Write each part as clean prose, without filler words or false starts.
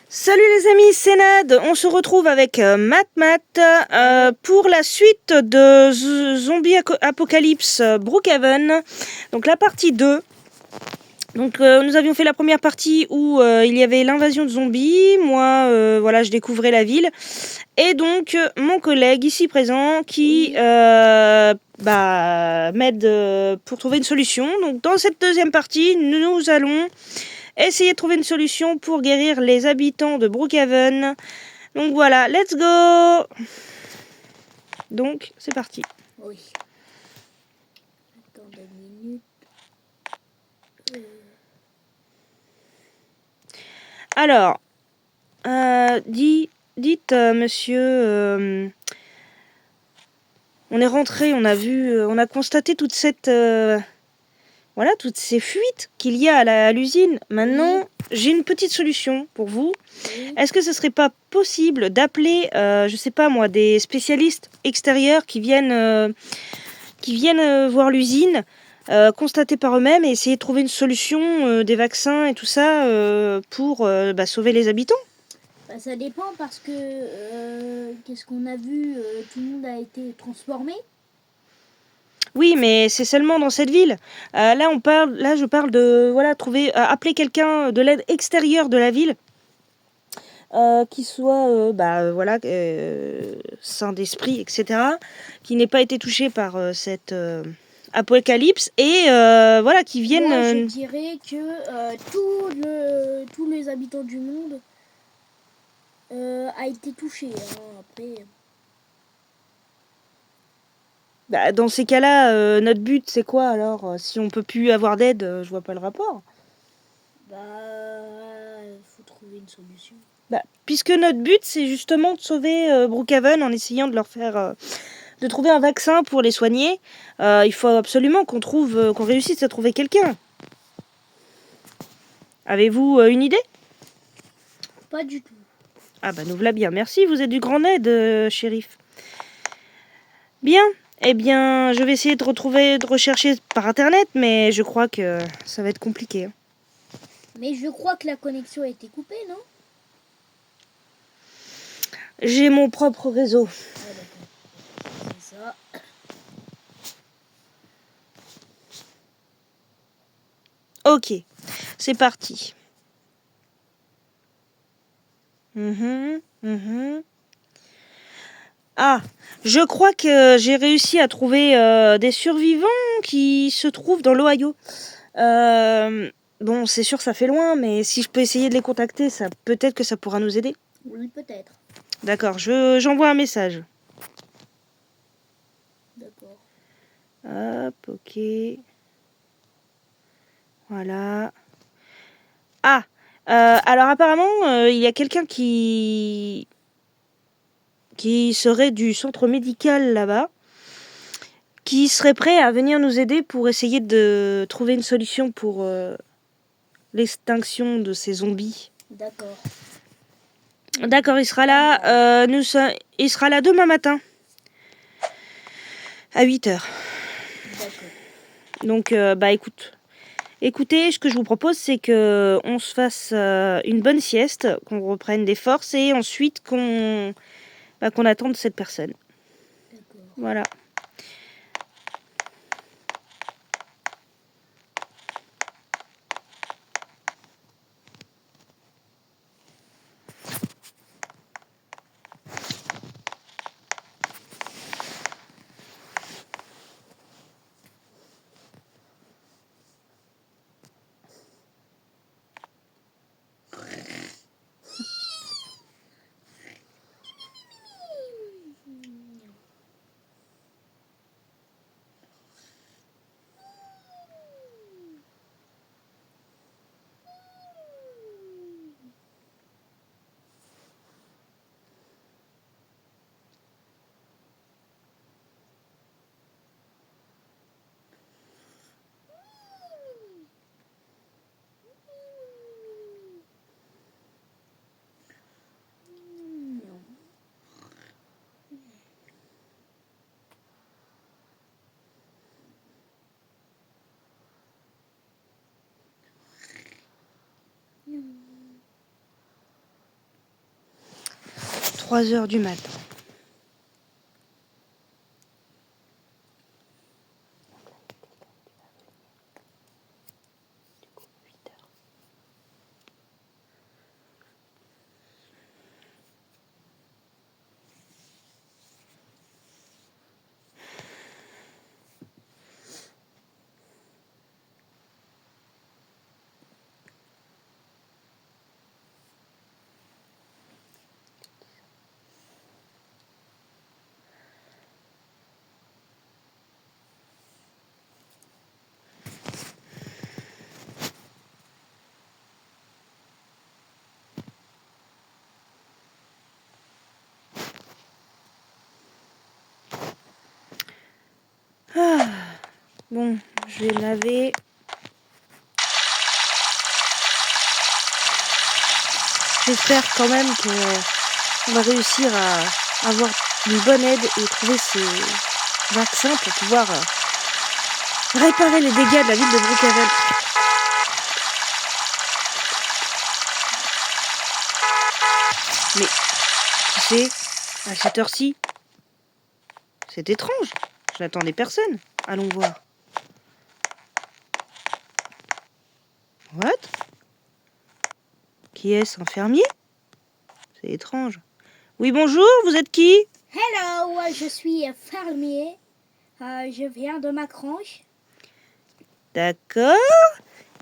Salut les amis, c'est Nad. On se retrouve avec pour la suite de Zombie Apocalypse Brookhaven. Donc la partie 2. Donc nous avions fait la première partie où il y avait l'invasion de zombies. Moi, voilà, je découvrais la ville. Et donc mon collègue ici présent qui m'aide pour trouver une solution. Donc dans cette deuxième partie, nous allons essayer de trouver une solution pour guérir les habitants de Brookhaven. Donc voilà, let's go. Donc c'est parti. Oui. Attends 2 minutes. Alors, dites monsieur, on est rentré, on a vu, on a constaté toute cette, voilà, toutes ces fuites qu'il y a à l'usine. Maintenant, j'ai une petite solution pour vous. Oui. Est-ce que ce serait pas possible d'appeler, je sais pas moi, des spécialistes extérieurs qui viennent voir l'usine, constater par eux-mêmes et essayer de trouver une solution, des vaccins et tout ça, pour sauver les habitants? Bah, ça dépend parce que qu'est-ce qu'on a vu, tout le monde a été transformé. Oui, mais c'est seulement dans cette ville. Là, je parle de voilà, trouver, appeler quelqu'un de l'aide extérieure de la ville, qui soit voilà, sain d'esprit, etc., qui n'ait pas été touché par cette apocalypse et voilà, qui vienne. Moi, je dirais que tous les habitants du monde a été touché. Hein. Après, Dans ces cas-là, notre but, c'est quoi alors? Si on peut plus avoir d'aide, je vois pas le rapport. faut trouver une solution. Puisque notre but, c'est justement de sauver Brookhaven en essayant de leur faire, de trouver un vaccin pour les soigner, il faut absolument qu'on réussisse à trouver quelqu'un. Avez-vous une idée? Pas du tout. Ah bah nous voilà bien, merci, vous êtes du grand aide, shérif. Bien, eh bien, je vais essayer de rechercher par internet, mais je crois que ça va être compliqué. Hein. Mais je crois que la connexion a été coupée, non? J'ai mon propre réseau. Ah d'accord. C'est ça. Ok, c'est parti. Ah, je crois que j'ai réussi à trouver des survivants qui se trouvent dans l'Ohio. Bon, c'est sûr, ça fait loin, mais si je peux essayer de les contacter, ça peut-être que ça pourra nous aider. Oui, peut-être. D'accord, j'envoie un message. D'accord. Hop, ok. Voilà. Ah, alors apparemment, il y a quelqu'un qui serait du centre médical là-bas, qui serait prêt à venir nous aider pour essayer de trouver une solution pour l'extinction de ces zombies. D'accord. D'accord, il sera là. Il sera là demain matin. À 8h. D'accord. Donc, écoutez, ce que je vous propose, c'est que on se fasse une bonne sieste, qu'on reprenne des forces et ensuite qu'on attende cette personne. D'accord. Voilà. 3 heures du matin. Bon, je vais laver. J'espère quand même qu'on va réussir à avoir une bonne aide et trouver ces vaccins pour pouvoir réparer les dégâts de la ville de Brookhaven. Mais, tu sais, à cette heure-ci, c'est étrange. Je n'attendais personne. Allons voir. What? Qui est-ce, un fermier? C'est étrange. Oui, bonjour, vous êtes qui? Hello, je suis fermier. Je viens de ma grange. D'accord.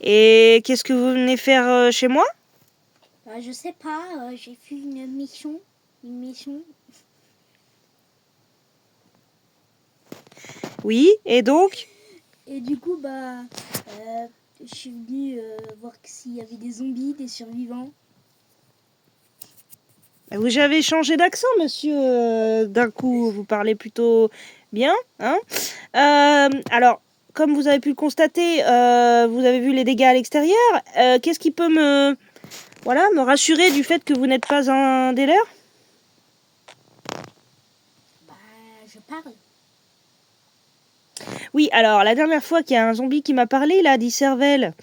Et qu'est-ce que vous venez faire chez moi? Je sais pas, j'ai fait une mission. Oui, et donc? Et du coup, je suis venue voir s'il y avait des zombies, des survivants. Vous avez changé d'accent, monsieur. D'un coup, vous parlez plutôt bien, hein? Alors, comme vous avez pu le constater, vous avez vu les dégâts à l'extérieur. Qu'est-ce qui peut me rassurer du fait que vous n'êtes pas un des leurs? Je parle. Oui, alors, la dernière fois qu'il y a un zombie qui m'a parlé, il a dit cervelle.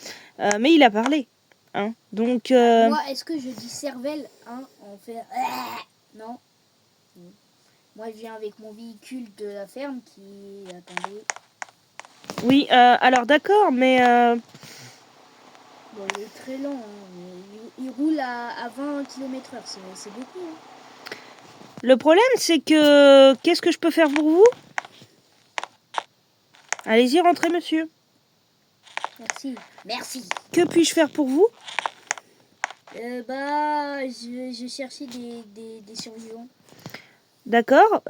Mais il a parlé, hein? Donc... Moi, est-ce que je dis cervelle, hein? On fait... Non. Moi, je viens avec mon véhicule de la ferme qui... Attendez. Oui, alors d'accord, mais... Bon, il est très lent, hein, mais il roule à 20 km/h, c'est beaucoup. Hein. Le problème, c'est que... Qu'est-ce que je peux faire pour vous? Allez-y, rentrez, monsieur. Merci. Que puis-je faire pour vous? Je cherchais des survivants. D'accord,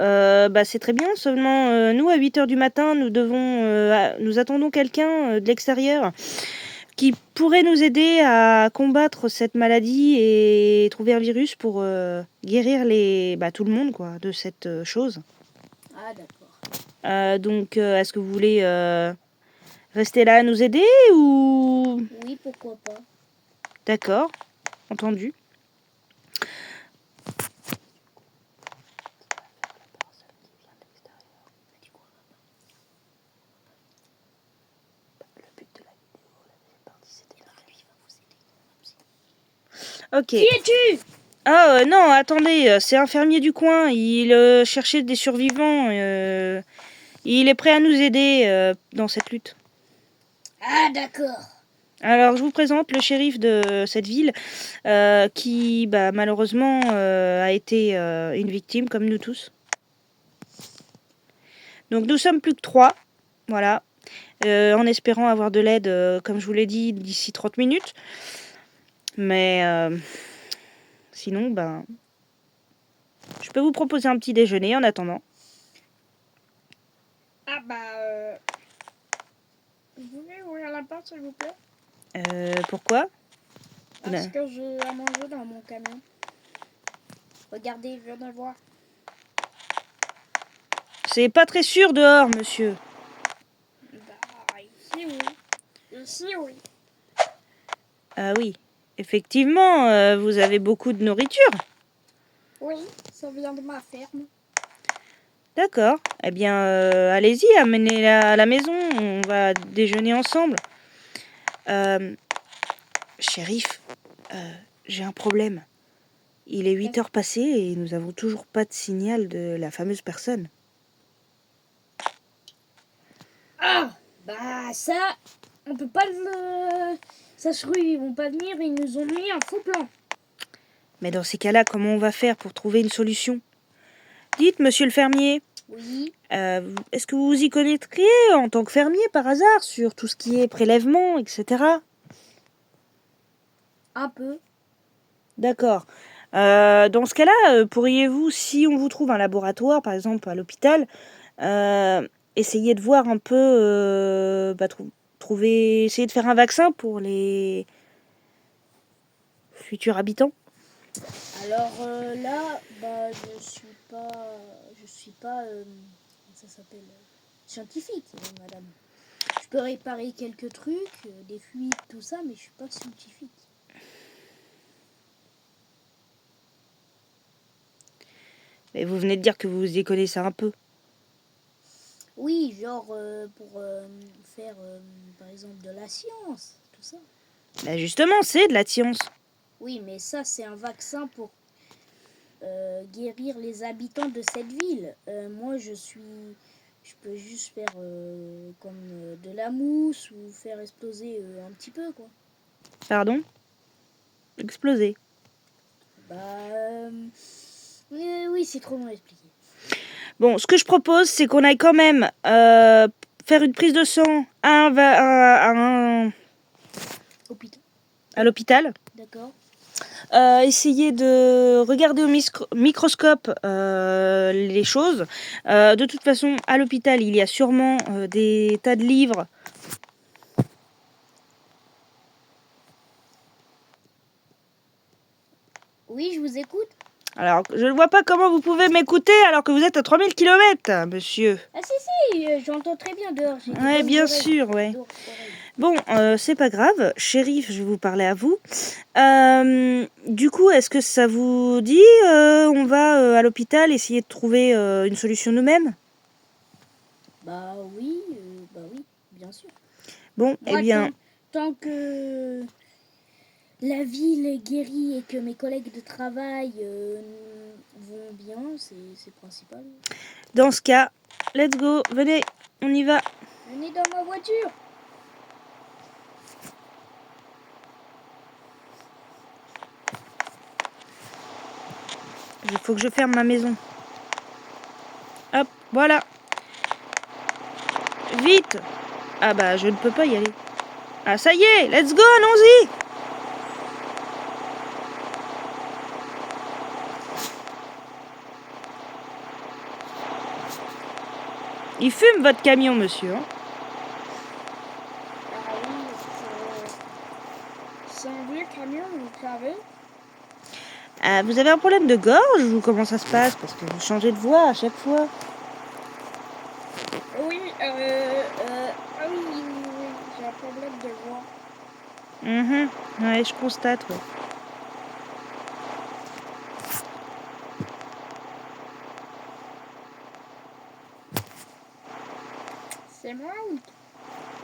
c'est très bien, seulement nous, à 8 heures du matin, nous attendons quelqu'un de l'extérieur qui pourrait nous aider à combattre cette maladie et trouver un virus pour guérir tout le monde quoi, de cette chose. Ah, d'accord. Donc, est-ce que vous voulez rester là à nous aider ou... Oui, pourquoi pas. D'accord, entendu. Ok. Qui es-tu? Ah non, attendez, c'est un fermier du coin. Il cherchait des survivants. Il est prêt à nous aider dans cette lutte. Ah, d'accord. Alors, je vous présente le shérif de cette ville qui, malheureusement, a été une victime, comme nous tous. Donc, nous sommes plus que 3. Voilà. En espérant avoir de l'aide, comme je vous l'ai dit, d'ici 30 minutes. Mais sinon, je peux vous proposer un petit déjeuner en attendant. Vous pouvez ouvrir la porte, s'il vous plaît? Pourquoi? Parce que j'ai à manger dans mon camion. Regardez, je viens de voir. C'est pas très sûr dehors, monsieur. Ici, oui. Ici, oui. Ah oui, effectivement, vous avez beaucoup de nourriture. Oui, ça vient de ma ferme. D'accord. Eh bien, allez-y, amenez-la à la maison. On va déjeuner ensemble. Shérif, j'ai un problème. Il est 8 heures passées et nous avons toujours pas de signal de la fameuse personne. Ah, bah ça, on peut pas le... Ça se trouve, ils vont pas venir, ils nous ont mis un faux plan. Mais dans ces cas-là, comment on va faire pour trouver une solution? Dites, monsieur le fermier, Oui, est-ce que vous vous y connaîtriez en tant que fermier par hasard sur tout ce qui est prélèvement, etc. un peu. D'accord. Dans ce cas-là, pourriez-vous, si on vous trouve un laboratoire, par exemple à l'hôpital, essayer de voir un peu, essayer de faire un vaccin pour les futurs habitants? Alors là, bah je suis pas, comment ça s'appelle, scientifique, madame. Je peux réparer quelques trucs, des fuites, tout ça, mais je suis pas scientifique. Mais vous venez de dire que vous y connaissez un peu. Oui, genre pour faire, par exemple, de la science, tout ça. Bah justement, c'est de la science. Oui, mais ça, c'est un vaccin pour guérir les habitants de cette ville. Moi, je peux juste faire comme de la mousse ou faire exploser un petit peu, quoi. Pardon? Exploser. Bah, oui, c'est trop long à expliquer. Bon, ce que je propose, c'est qu'on aille quand même faire une prise de sang Hôpital, à l'hôpital. d'accord. Essayer de regarder au microscope les choses. De toute façon, à l'hôpital, il y a sûrement des tas de livres. Oui, je vous écoute. Alors, je ne vois pas comment vous pouvez m'écouter alors que vous êtes à 3000 km, monsieur. Ah si, j'entends très bien dehors. J'ai des Ouais, bonnes bien oreilles. sûr, ouais. Oreilles. Bon, c'est pas grave. Shérif, je vais vous parler à vous. Du coup, est-ce que ça vous dit on va à l'hôpital essayer de trouver une solution nous-mêmes? Bah oui, bien sûr. Bon, Moi, eh bien, tant que la ville est guérie et que mes collègues de travail vont bien, c'est principal. dans ce cas, let's go, venez, on y va. Venez dans ma voiture. Il faut que je ferme ma maison. Hop, voilà. Vite. Ah bah, je ne peux pas y aller. Ah, ça y est, let's go, allons-y. Il fume votre camion, monsieur. Hein. Ah oui, c'est un vieux camion, vous savez. Ah, vous avez un problème de gorge ou comment ça se passe? Parce que vous changez de voix à chaque fois. Oui, oui, j'ai un problème de voix. Ouais, je constate, ouais. C'est moi ou...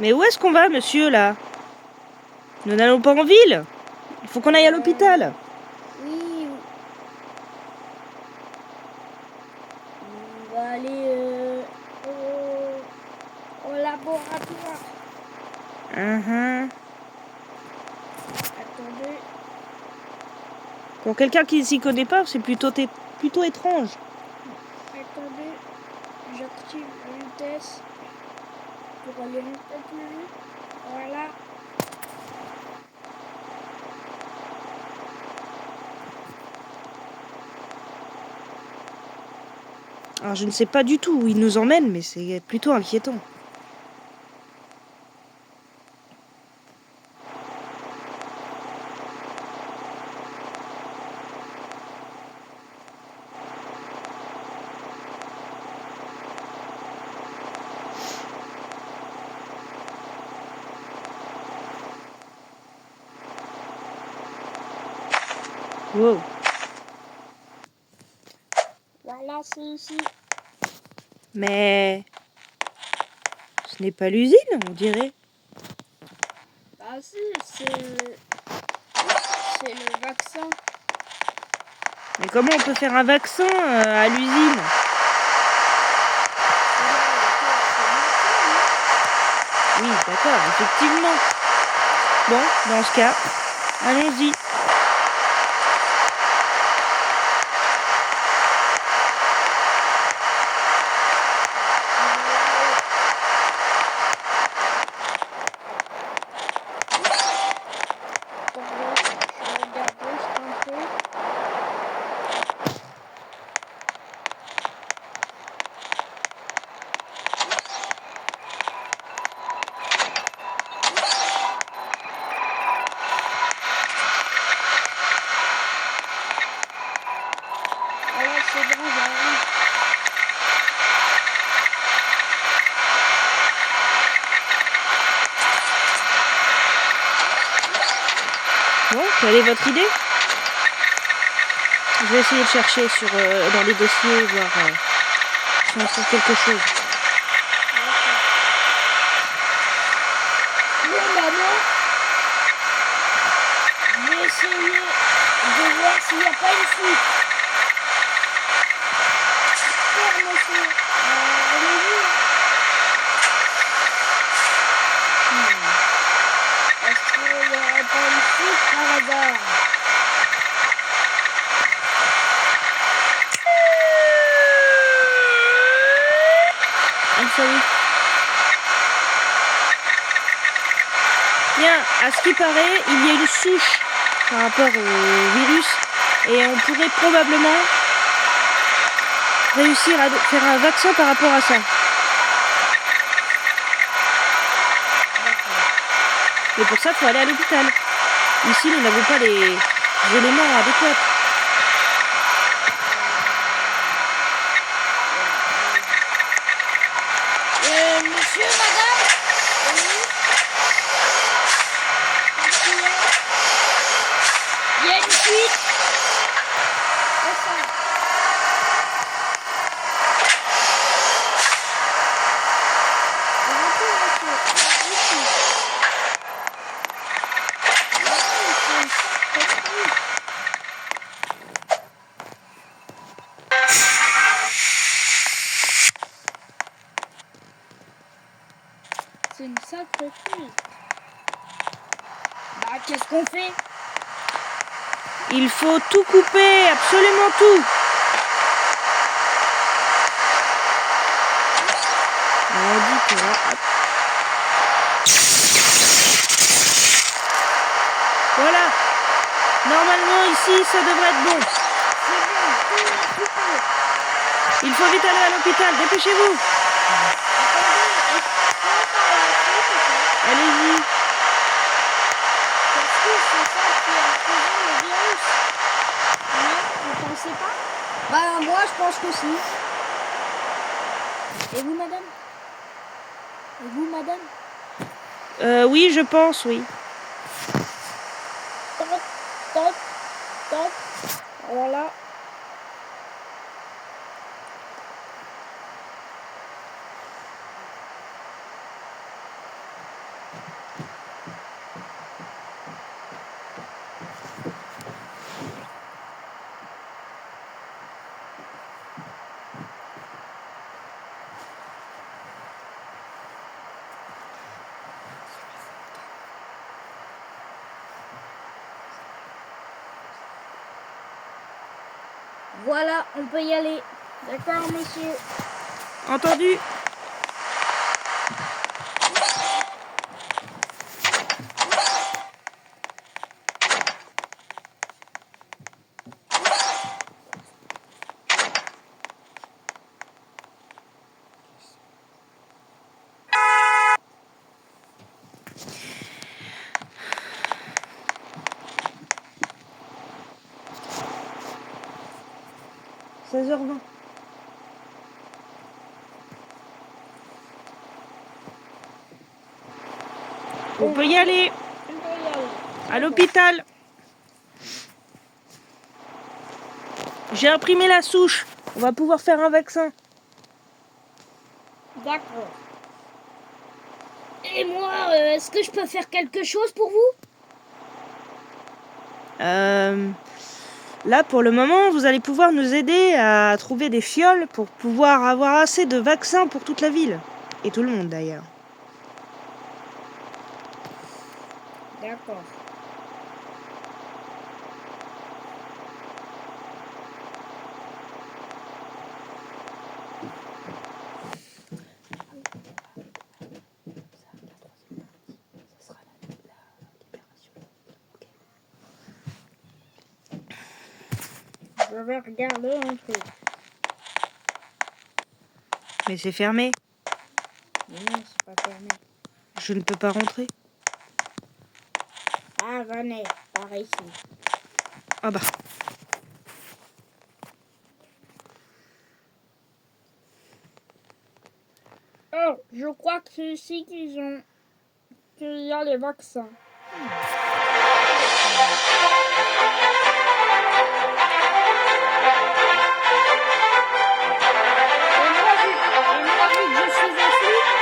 Mais où est-ce qu'on va, monsieur, là? Nous n'allons pas en ville. Il faut qu'on aille à l'hôpital. Oui, on va aller au laboratoire. Attendez. Pour quelqu'un qui ne s'y connaît pas, c'est plutôt étrange. Attendez, j'active la vitesse pour aller un peu plus vite. Voilà. Alors, je ne sais pas du tout où il nous emmène, mais c'est plutôt inquiétant. Wow. Voilà, c'est ici. Mais ce n'est pas l'usine, on dirait. Ah si, c'est le vaccin. Mais comment on peut faire un vaccin à l'usine? Oui, d'accord, effectivement. Bon, dans ce cas, allons-y. Bon, quelle est votre idée? Je vais essayer de chercher dans les dossiers, voir si on trouve quelque chose. Bon, maman, je vais essayer de voir s'il n'y a pas une fuite. Super, monsieur. Allez-y. Est-ce qu'il n'y aurait pas une fuite par hasard? Salut. Bien, à ce qui paraît, il y a une souche par rapport au virus et on pourrait probablement réussir à faire un vaccin par rapport à ça. Et pour ça, il faut aller à l'hôpital. Ici, nous n'avons pas les éléments adéquats. Monsieur, madame? Il y a une fuite. C'est une sacrée fuite. Bah, qu'est-ce qu'on fait? Il faut tout couper, absolument tout. On dit que hop. Voilà. Normalement ici ça devrait être bon. Il faut vite aller à l'hôpital, dépêchez-vous. Allez-y. Est-ce que c'est ça qui a causé le virus? Non, vous pensez pas? Bah moi je pense que si. Et vous madame? Et vous madame? Oui, je pense, oui. Top. Alors là. Voilà, on peut y aller. D'accord, monsieur? Entendu. « 16h20. On peut y aller. À l'hôpital. J'ai imprimé la souche. On va pouvoir faire un vaccin. D'accord. Et moi, est-ce que je peux faire quelque chose pour vous? Là, pour le moment, vous allez pouvoir nous aider à trouver des fioles pour pouvoir avoir assez de vaccins pour toute la ville. Et tout le monde, d'ailleurs. D'accord. Je vais regarder un truc. Mais c'est fermé. Mais non, c'est pas fermé. Je ne peux pas rentrer. Ah, venez, par ici. Ah bah. Oh, je crois que c'est ici qu'il y a les vaccins. Et moi, vu que je suis un flic, j'ai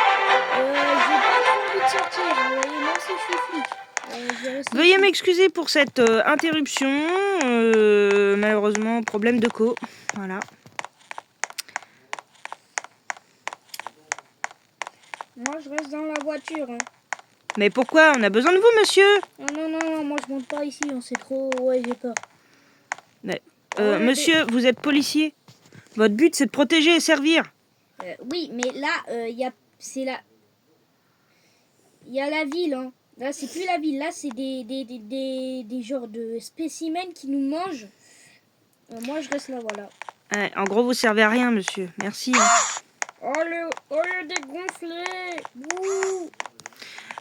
pas trop envie de sortir. Vous voyez, même si je suis flic. Je vais rester Veuillez ici. m'excuser pour cette interruption. Malheureusement, problème de co. Voilà. Moi, je reste dans la voiture. Hein. Mais pourquoi? On a besoin de vous, monsieur. Non, moi, je monte pas ici. On sait trop. Ouais, j'ai peur. Mais, monsieur, vous êtes policier. Votre but, c'est de protéger et servir. Oui, mais là, il y a la ville. Hein. Là, c'est plus la ville. Là, c'est des genres de spécimens qui nous mangent. Moi, je reste là, voilà. Ouais, en gros, vous servez à rien, monsieur. Merci. Oh, le dégonflé. Ouh.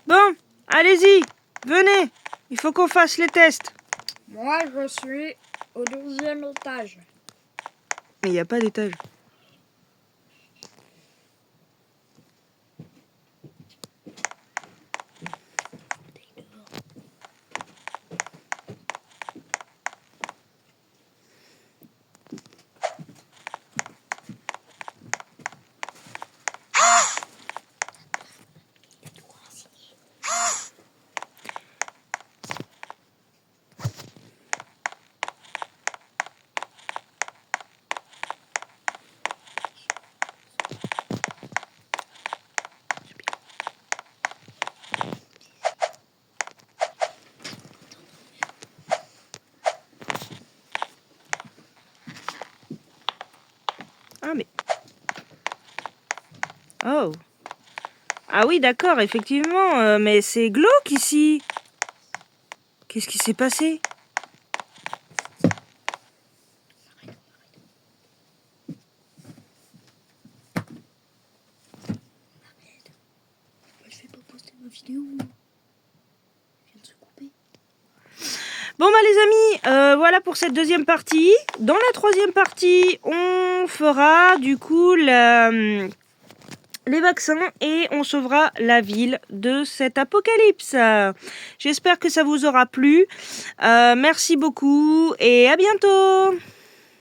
Bon, allez-y. Venez. Il faut qu'on fasse les tests. Moi, je suis au 12e étage. Mais il n'y a pas d'étage. Ah, mais... Oh. Ah oui, d'accord, effectivement. Mais c'est glauque ici. Qu'est-ce qui s'est passé? Je vais pas poster ma vidéo. Je viens de se couper. Bon bah les amis, voilà pour cette deuxième partie. Dans la troisième partie, on fera du coup les vaccins et on sauvera la ville de cet apocalypse. J'espère que ça vous aura plu. Merci beaucoup et à bientôt.